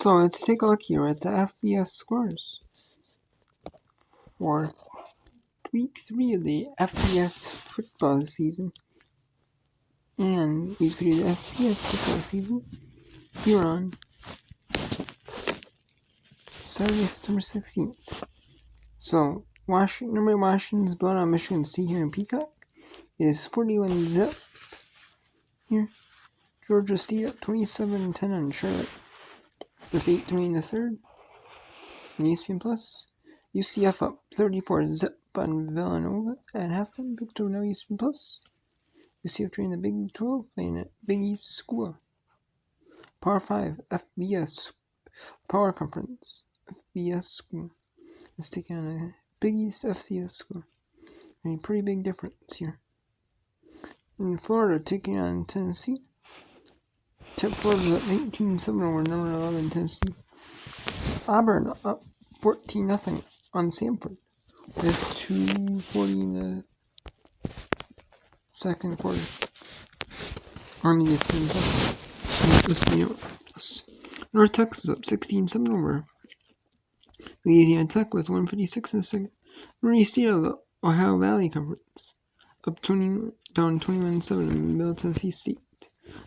So let's take a look here at the FBS scores for week 3 of the FBS football season and week 3 of the FCS football season here on Saturday, September 16th. So, Washington's blown out Michigan State here in Peacock. It is 41-0 here. Georgia State up 27-10 on Charlotte with 8-3 in the third. And ESPN Plus. UCF up 34-0 on Villanova at halftime. Big 12 now ESPN Plus. UCF joining the Big 12 playing at Big East School. Power 5 FBS Power Conference FBS School is taking on a Big East FCS School. A pretty big difference here. In Florida taking on Tennessee. Florida's up 19-7 over number 11 Tennessee. Auburn up 14-0 on Samford with 2:40 in the second quarter. On ESPN Plus. North Texas up 16-7 over Louisiana Tech with 1:56 in the second. Murray State of the Ohio Valley Conference up down 21-7 in Middle Tennessee State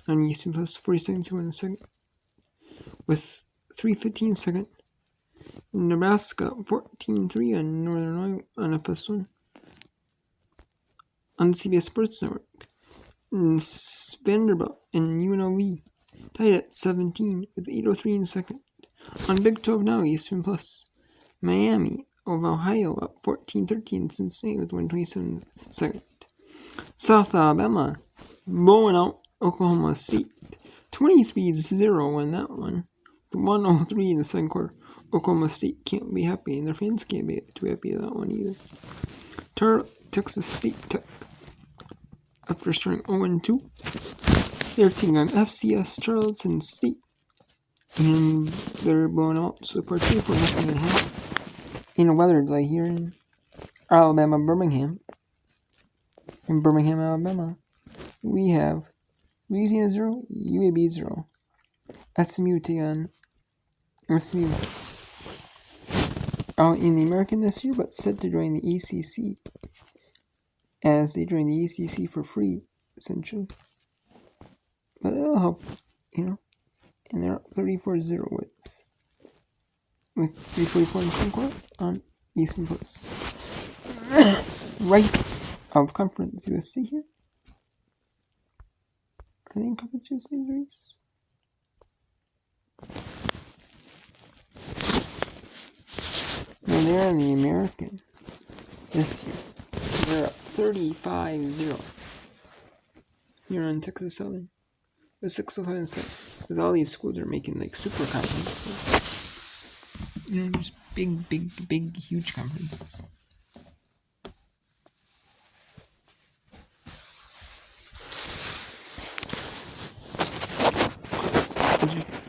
on ESPN Plus. 42 in the second with 3:15 second. Nebraska 14-3 on Northern Illinois on FS1 on CBS Sports Network. And Vanderbilt and UNLV tied at 17 with 8:03 in the second. On Big 12 now, ESPN Plus. Miami of Ohio up 14-13 Cincinnati with 1:27 in the second. South Alabama blowing out Oklahoma State 23-0 in that one. 1:03 in the second quarter. Oklahoma State can't be happy, and their fans can't be too happy with that one either. Texas State Tech, after starting 0-2, they're taking on FCS Charleston State, and they're blowing out so far 2-4 in a weather delay here in Alabama, Birmingham. In Birmingham, Alabama, we have Louisiana 0, UAB 0. SMU taking on SMU out in the American this year, but set to join the ACC as they join the ACC for free, essentially. But it'll help, and they're up 34-0 with 3:44 in the second quarter on ESPN Plus. Rice of Conference USA here. Are they in Conference USA, Rice? No, they're in the American this year. They're up 35-0 here on Texas Southern. The 6:05 and 7. Because all these schools are making super conferences. Just big, huge conferences.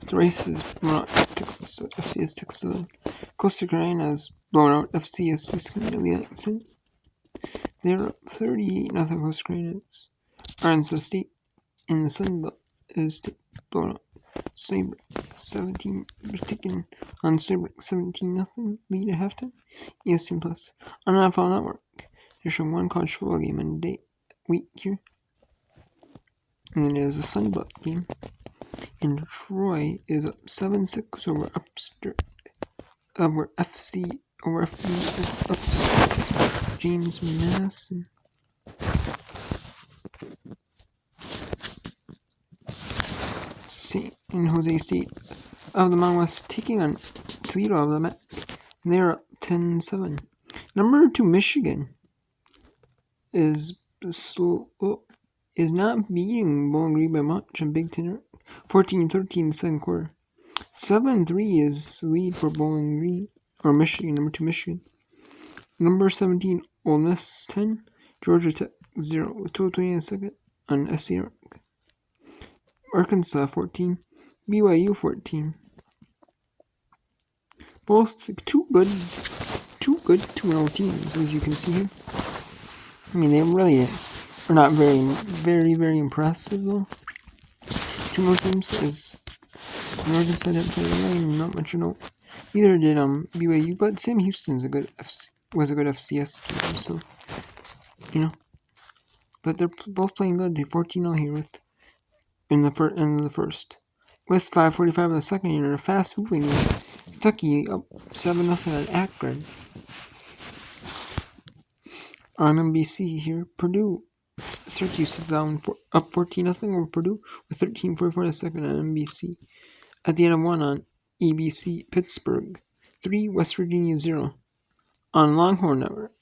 The race is blown out Texas FCS Texas. Costa Carolina is blown out FCS Wisconsin. They're up 38-0 Costa Carolina. Arkansas State in the Sun Belt is blown out. Stony 17 taken on Stony 17-0 lead at halftime. ESPN Plus on NFL Network. They're showing one college football game in a week here, and it is a Sun Belt game. And Troy is up 7-6 over FBS Upstart James Madison. San Jose State of the Mountain West taking on Toledo of the MAC. They're up 10-7. Number 2 Michigan is not beating Bowling Green by much in Big Ten. 14-13 in the second quarter. 7-3 is the lead for Bowling Green, or Michigan, number 2 Michigan. Number 17, Ole Miss 10, Georgia Tech 0, with 12:20 in the second on SC Network. Arkansas 14, BYU 14. Both two good 2-0 teams, as you can see here. They really are not very, very, very impressive, though. 2 more teams is Oregon State didn't play really, not much at all. Neither did BYU, but Sam Houston's was a good FCS team, so you know. But they're both playing good. They're 14-0 here in the end of the first. With 5:45 in the second, you're in a fast-moving game. Kentucky up 7-0 at Akron. On NBC here, Purdue. Syracuse is up 14-0 over Purdue with 13:44 in the second on NBC. At the end of one on EBC, Pittsburgh 3, West Virginia 0. On Longhorn Network,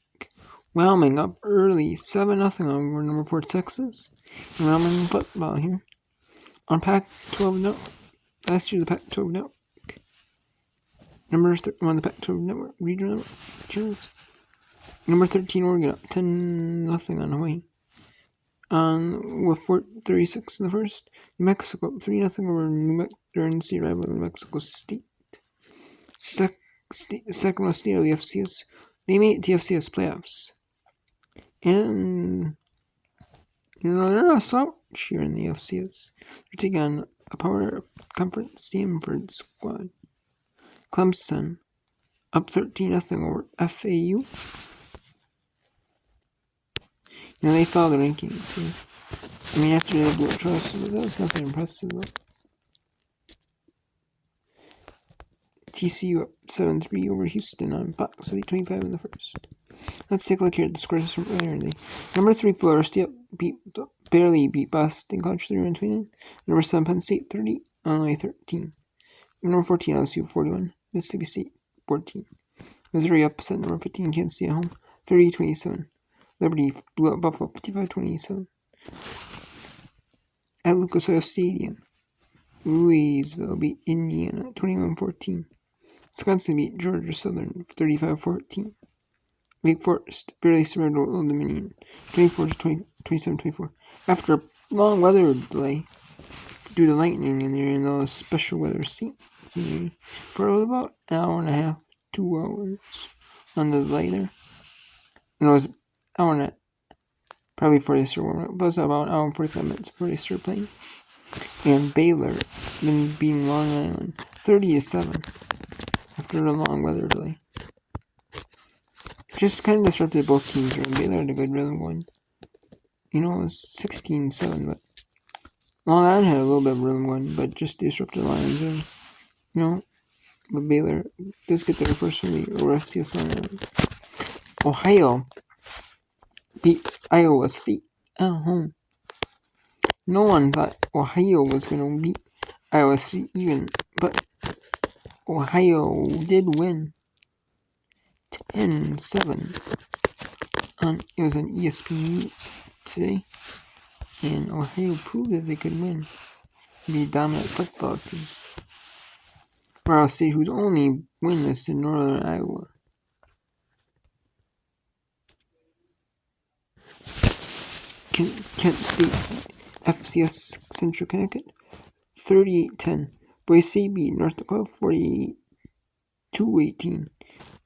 Wyoming up early 7-0 over number 4 Texas. And Wyoming football here. On Pac-12 Network, last year the Pac-12 Network. Number 1 the Pac-12 Network, regional network, channels. Number 13 Oregon up 10-0 on Hawaii. With 4:36 in the first, New Mexico up 3-0 over during the state rival New Mexico State. Second most state of the FCS. They made it to FCS playoffs. And they're a slouch here in the FCS. They're taking on a power conference Stanford squad. Clemson up 13-0 over FAU. They follow the rankings here. After they blew Charleston, but that was nothing impressive though. TCU up 7-3 over Houston on Fox with 8:25 in the first. Let's take a look here at the scores from earlier in the day. Number 3 Florida State barely beat Boston College 31-29. Number 7 Penn State 30, Illinois 13. Number 14 LSU 41, Mississippi State 14. Missouri upset number 15 Kansas State at home 30-27. Liberty blew out Buffalo 55-27. At Lucas Oil Stadium, Louisville beat Indiana 21-14. Wisconsin beat Georgia Southern 35-14. Wake Forest barely survived Old Dominion 27-24. After a long weather delay due to lightning, and they're in those special weather scenery for about an hour and a half, 2 hours on the delay there. And it was an hour and a half, probably before they started warming up. It was about an hour and 45 minutes before they started playing. And Baylor been beating Long Island 30-7 after a long weather delay. Just kind of disrupted both teams. Baylor had a good rhythm going. It was 16-7, but Long Island had a little bit of rhythm going, but just disrupted the Lions there. But Baylor does get their first win over FCS Long Island. Ohio beats Iowa State at home. No one thought Ohio was going to beat Iowa State even, but Ohio did win 10-7. It was on ESPN today, and Ohio proved that they could win, be a dominant football team. Iowa State, whose only win is to Northern Iowa. Kent State FCS Central Connecticut 38-10. Boise State beat North Dakota 42-18.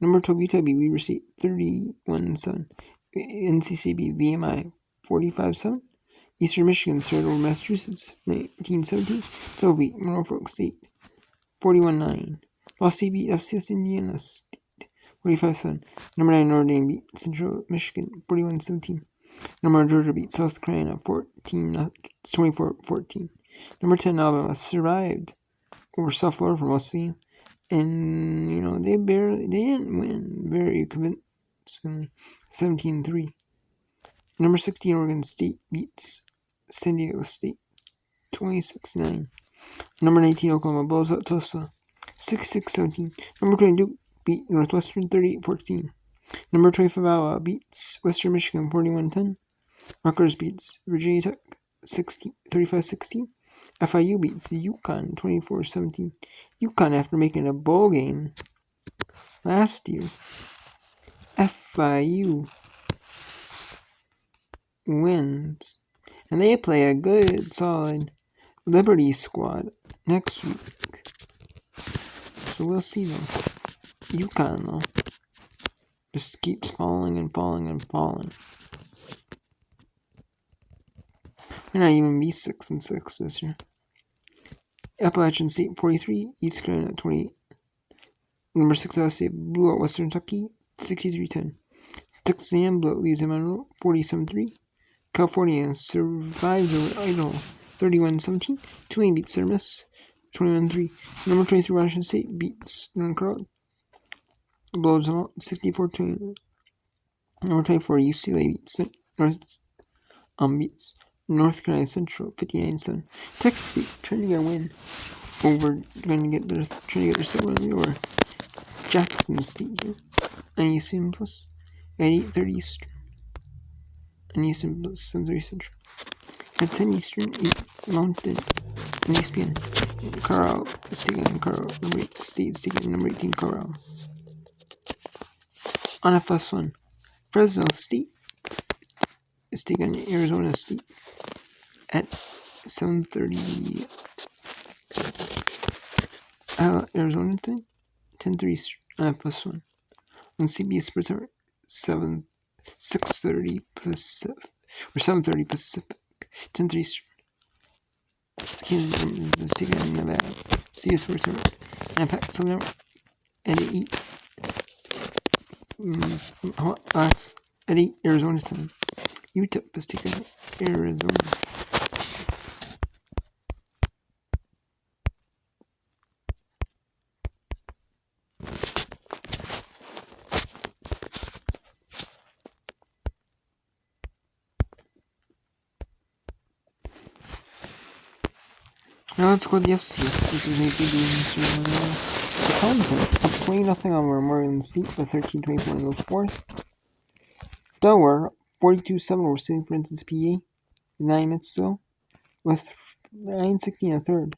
Number 12 Utah beat Weber State 31-7. NC beat VMI 45-7. Eastern Michigan started over Massachusetts 19-17. Phil beat Norfolk State 41-9. Ball State beat FCS Indiana State 45-7. Number 9 Notre Dame beat Central Michigan 41-17. Number 1 Georgia beat South Carolina 24-14. Number 10 Alabama survived over South Florida for most of the game. And, they didn't win very convincingly, 17-3. Number 16 Oregon State beats San Diego State 26-9. Number 19 Oklahoma blows out Tulsa 66-17. Number 20 Duke beat Northwestern 38-14. Number 25 Iowa beats Western Michigan 41-10. Rutgers beats Virginia Tech 35-16. FIU beats UConn 24-17. UConn, after making a bowl game last year, FIU wins. And they play a good, solid Liberty squad next week. So we'll see them. UConn, though, just keeps falling and falling and falling. Might not even be 6-6 this year. Appalachian State 43, East Carolina 28. Number 6 Iowa State blew out Western Kentucky 63-10. Texas A&M blew out Louisiana Monroe 47-3. California survives over Idaho 31-17. Tulane beats Southern Miss 21-3. Number 23 Washington State beats Northern Colorado, blows them out 64-20. Number 24 UCLA beats North Carolina Central 59-7. Texas State trying to get a win trying to get their second win over Jackson State here. And ESPN Plus at 8:30 Eastern. And ESPN Plus 7:30 Central. At 10 Eastern, 8 Mountain, and ESPN. Colorado is taking Colorado. Number 8 State is taking number 18 Colorado. On FS1, Fresno State is taking Arizona State at 7:30 Arizona time, 10:30 Eastern on FS1. On CBS Sports Network, 6:30 Pacific, or 7:30 Pacific, 10:30 Eastern. Kansas is taking Nevada. CBS Sports Network and Pac-12 Network at 8 Arizona time. UTEP is taking Arizona. Now let's go to the FCS. This is a good game. The Clemson up 20-0 over Morgan State with 13-24 in the fourth. Delaware 42-7 over St. Francis PA. 9 minutes still with 9:16 in the third.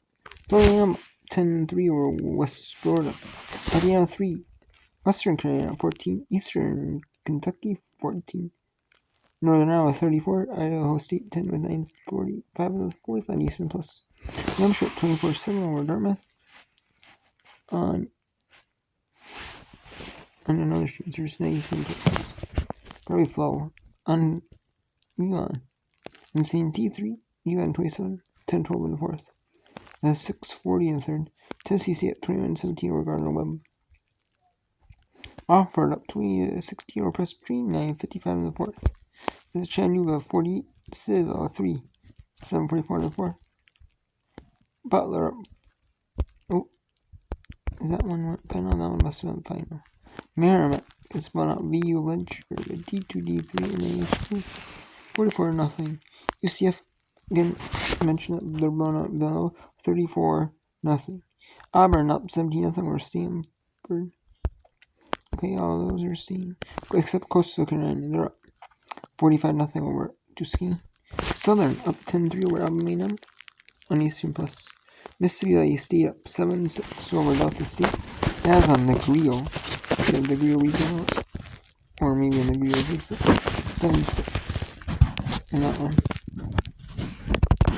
Florida 10-3 over West Florida. Indiana 3. Western Carolina 14. Eastern Kentucky 14. Northern Iowa 34. Idaho State 10 with 9:45 in the fourth on Eastern Plus. New Hampshire 24-7 over Dartmouth. On another stream, there's 19 places. Probably Flow on Elon. And St. T3, Elon 27, 10-12 in the fourth. That's 6:40 in the third. Tennessee State 21-17 over Gardner Webb. Offord up 20-16 over Presbyterian, 9:55 in the fourth. There's Chattanooga 48, Citadel 3, 7:44 in the fourth. Butler up. Oh, that one went final. That one must have been final. Merrimack is spun out VU Lynchburg at D2, D3, and A2. 44-0. UCF, again, I mentioned that they're blown out Villanova 34-0. Auburn up 17-0 over Stanford. Okay, all those are seen. Except Coastal Carolina, they're up 45-0 over Tuskegee. Southern up 10-3 over Alabama on Eastern Plus. Mississippi Valley State up 7-6 over Delta State. That's on the Grio. The Grio regional. Or maybe in the Grio 7-6 in that one.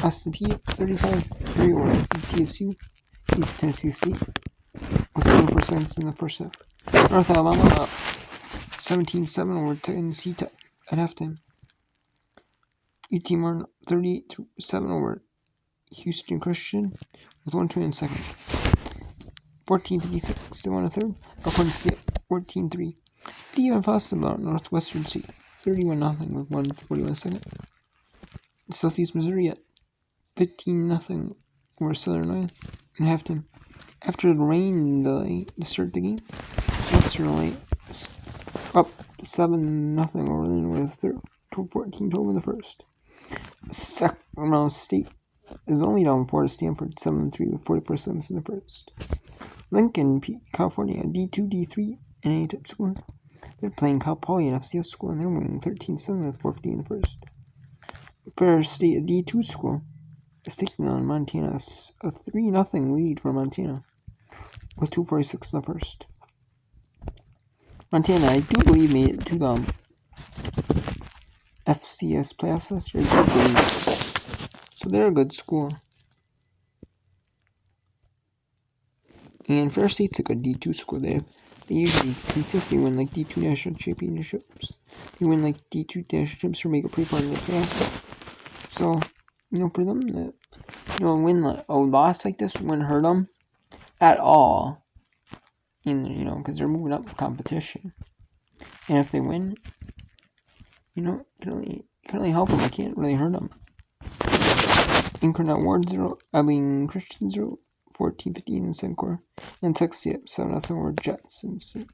Austin P 35-3 over TSU. East Tennessee State with 24 seconds in the first half. North Alabama up 17-7 over Tennessee Tech at halftime. UT Martin 38-7 over Houston Christian with 1:20 seconds. 14:56 to 1 third. Alcorn State 14-3. Theo and Foster about Northwestern State 31-0 with 1:41 seconds. Southeast Missouri at 15-0 over Southern Illinois in halftime. After the rain delay to start the game, Western Illinois up 7-0 over Illinois with 14-12 in the first. Sacramento State is only down 4 to Stanford 7-3 with 44 seconds in the first. Lincoln, California, D2, D3, and A-type school. They're playing Cal Poly and FCS school, and they're winning 13-7 with 4:50 in the first. Ferris State, a D2 school, is taking on Montana, a 3-0 lead for Montana with 2:46 in the first. Montana, I do believe, made it to the FCS playoffs last year. So they're a good school. And Ferris State's a good D2 school. They usually consistently win like D2 national championships. They win like D2 national championships or make it pretty far in the playoffs. So, for them, loss like this wouldn't hurt them at all. And, because they're moving up competition. And if they win, it can only help them. I can't really hurt them. Incarnate Ward 0, Abilene Christian 0, 14-15 in the second quarter. And Texas 7-0 over Jets in the state.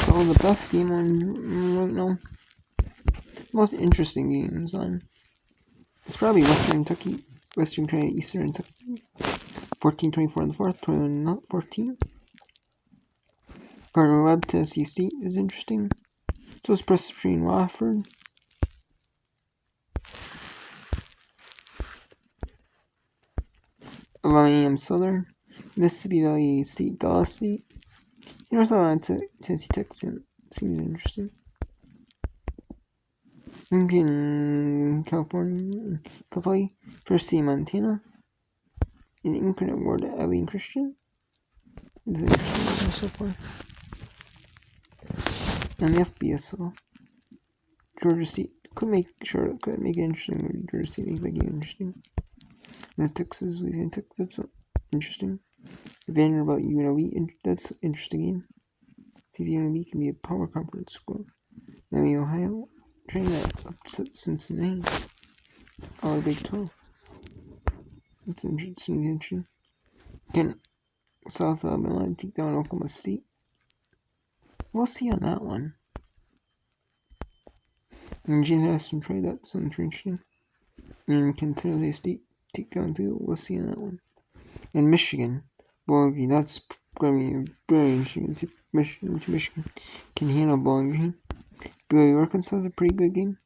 So the best game on right now, most interesting games on, it's probably Western Canada, Eastern Kentucky. 14-24 in the fourth, 21-14. Gardner Webb, Tennessee State is interesting. So is Presbyterian Wofford. 11 a.m. Southern. Mississippi Valley State, Dallas State. North Carolina, Tennessee Tech seems interesting. Lincoln, California, First City, Montana. And Incarnate Ward, Abilene Christian. This is interesting so far. And the FBS, Georgia State could make it interesting. Georgia State make that game interesting. And Texas, Louisiana Tech, that's interesting. Vanderbilt, UNLV, that's an interesting game. See, the UNLV can be a power conference school. Miami, Ohio, trying to upset Cincinnati. Or Big 12. That's interesting. Can South Alabama take down Oklahoma State? We'll see on that one. And James Madison Troy, that's interesting. And can San Jose State take down too? We'll see on that one. And Michigan, Bowling Green, that's going to be very interesting. See Michigan can handle Bowling Green. BYU Arkansas is a pretty good game.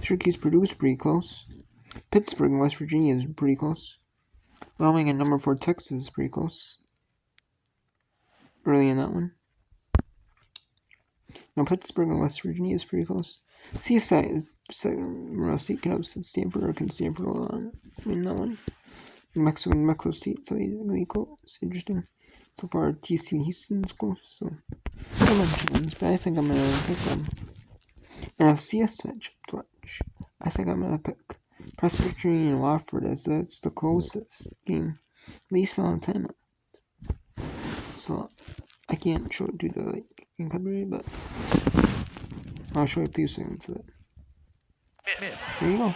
Syracuse Purdue is pretty close. Pittsburgh and West Virginia is pretty close. Wyoming and number 4 Texas is pretty close. Early in that one. Now Pittsburgh and West Virginia is pretty close. CSI, Monroe State can upset Stanford, or can Stanford win that one. Mexico State, so it's going to be close. It's interesting. So far, TCU and Houston's close, so not much wins, but I think I'm going to pick them. And FCS matchup to watch. I think I'm going to pick Presbyterian and Wofford, as that's the closest game, at least on time. So I can't do the game coverage, but I'll show you a few seconds of it. There you go.